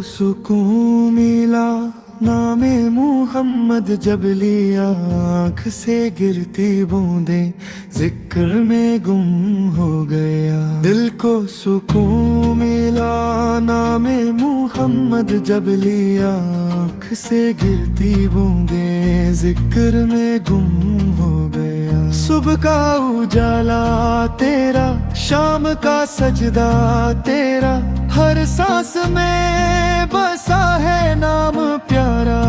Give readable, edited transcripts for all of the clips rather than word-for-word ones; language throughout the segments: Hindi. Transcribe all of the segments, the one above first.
सुकून मिला नामे मुहम्मद जब लिया, आँख से गिरती बूंदे जिक्र में गुम हो गया। दिल को सुकून मिला नामे मुहम्मद जब लिया, आँख से गिरती बूंदे जिक्र में गुम हो गया। सुबह का उजाला तेरा, शाम का सजदा तेरा, हर सांस में बसा है नाम प्यारा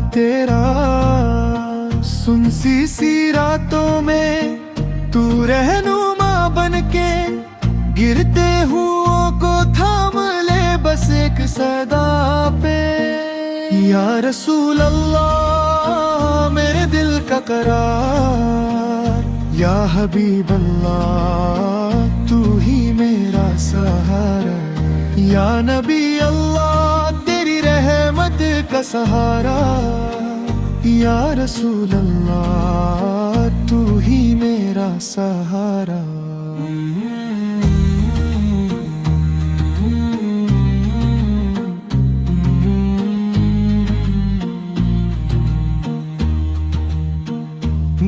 तेरा। सुन सी रातों में तू रहनुमा बनके, गिरते हुओं को थाम ले बस एक सदा पे। या रसूल अल्लाह मेरे दिल का करार, या हबीब अल्लाह तू ही मेरा सहारा। या नबी अल्लाह तेरी रहमत का सहारा, या रसूल अल्लाह तू ही मेरा सहारा।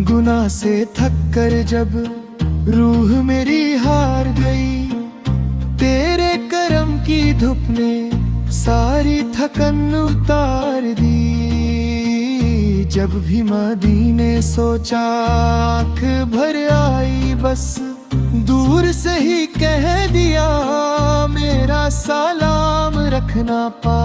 गुनाह से थक कर जब रूह मेरी हार गई, तेरे करम की धूप ने सारी थकन उतार दी। जब भी मदीने सोचा आँख भर आई, बस दूर से ही कह दिया मेरा सलाम रखना पा।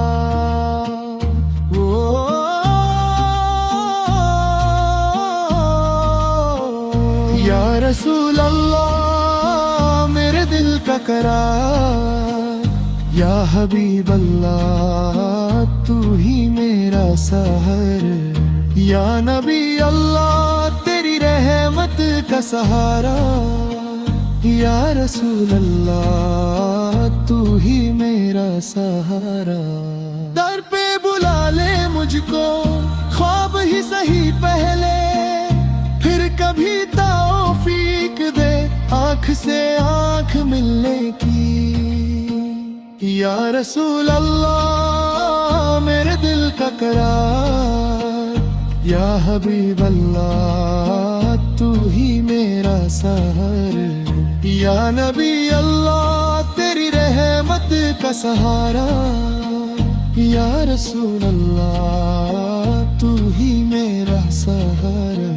या रसूल अल्लाह मेरे दिल का करार, या हबीब अल्लाह तू ही मेरा सहर। या नबी अल्लाह तेरी रहमत का सहारा, या रसूल अल्लाह तू ही मेरा सहारा। दर पे बुला ले मुझको ख्वाब ही सही पहले, फिर कभी तौफीक दे आँख से आँख मिलने की। या रसूल अल्लाह मेरे दिल का करार, या हबीब अल्लाह तू ही मेरा सहर। या नबी अल्लाह तेरी रहमत का सहारा, या रसूल अल्लाह तू ही मेरा सहारा।